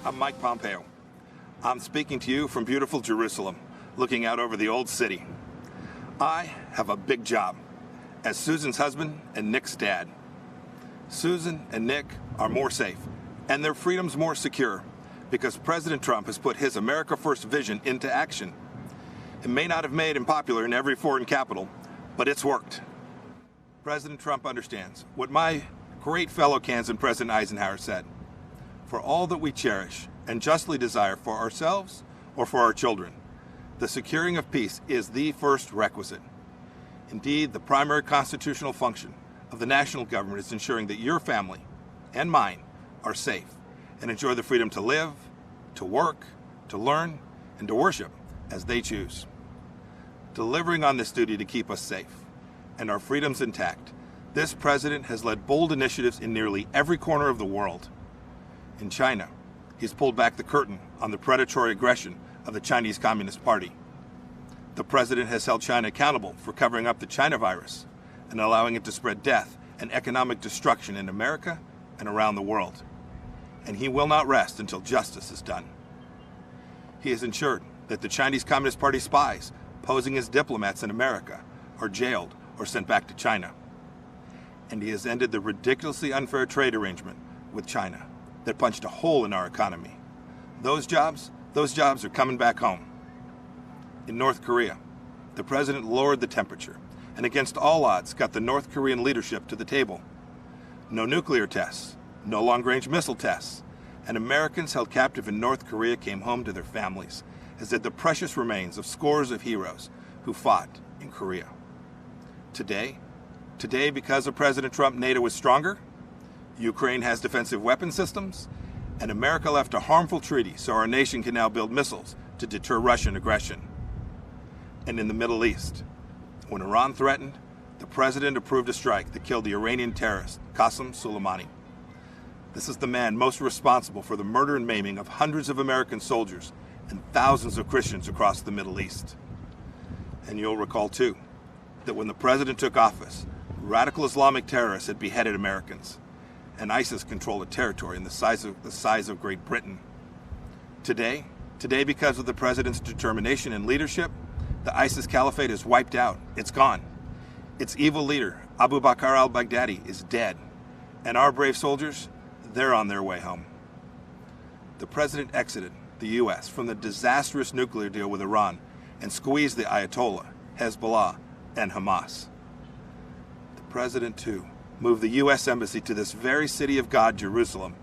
I'm Mike Pompeo. I'm speaking to you from beautiful Jerusalem, looking out over the old city. I have a big job as Susan's husband and Nick's dad. Susan and Nick are more safe, and their freedom's more secure because President Trump has put his America First vision into action. It may not have made him popular in every foreign capital, but it's worked. President Trump understands what my great fellow Kansan President Eisenhower said. For all that we cherish and justly desire for ourselves or for our children, the securing of peace is the first requisite. Indeed, the primary constitutional function of the national government is ensuring that your family and mine are safe and enjoy the freedom to live, to work, to learn, and to worship as they choose. Delivering on this duty to keep us safe and our freedoms intact, this president has led bold initiatives in nearly every corner of the world. In China, he's pulled back the curtain on the predatory aggression of the Chinese Communist Party. The president has held China accountable for covering up the China virus and allowing it to spread death and economic destruction in America and around the world. And he will not rest until justice is done. He has ensured that the Chinese Communist Party spies posing as diplomats in America are jailed or sent back to China. And he has ended the ridiculously unfair trade arrangement with China that punched a hole in our economy. Those jobs are coming back home. In North Korea, the president lowered the temperature and against all odds got the North Korean leadership to the table. No nuclear tests, no long-range missile tests, and Americans held captive in North Korea came home to their families, as did the precious remains of scores of heroes who fought in Korea. Today, because of President Trump, NATO is stronger, Ukraine has defensive weapon systems, and America left a harmful treaty so our nation can now build missiles to deter Russian aggression. And in the Middle East, when Iran threatened, the president approved a strike that killed the Iranian terrorist Qasem Soleimani. This is the man most responsible for the murder and maiming of hundreds of American soldiers and thousands of Christians across the Middle East. And you'll recall, too, that when the president took office, radical Islamic terrorists had beheaded Americans, and ISIS controlled a territory in the size of Great Britain. Today, because of the president's determination and leadership, the ISIS caliphate is wiped out. It's gone. Its evil leader, Abu Bakr al-Baghdadi, is dead. And our brave soldiers, they're on their way home. The president exited the U.S. from the disastrous nuclear deal with Iran and squeezed the Ayatollah, Hezbollah, and Hamas. The president, too, moved the U.S. Embassy to this very city of God, Jerusalem,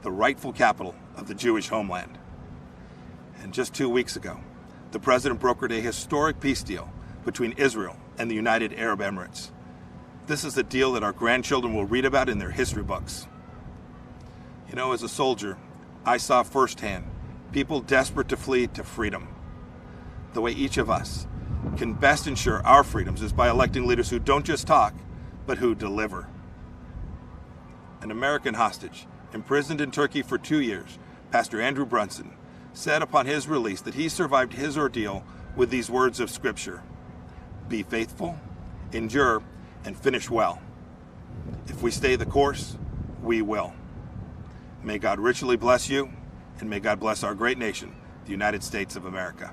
the rightful capital of the Jewish homeland. And just 2 weeks ago, the president brokered a historic peace deal between Israel and the United Arab Emirates. This is a deal that our grandchildren will read about in their history books. You know, as a soldier, I saw firsthand people desperate to flee to freedom. The way each of us can best ensure our freedoms is by electing leaders who don't just talk, but who deliver. An American hostage, imprisoned in Turkey for 2 years, Pastor Andrew Brunson, said upon his release that he survived his ordeal with these words of Scripture: "Be faithful, endure, and finish well. If we stay the course, we will." May God richly bless you, and may God bless our great nation, the United States of America.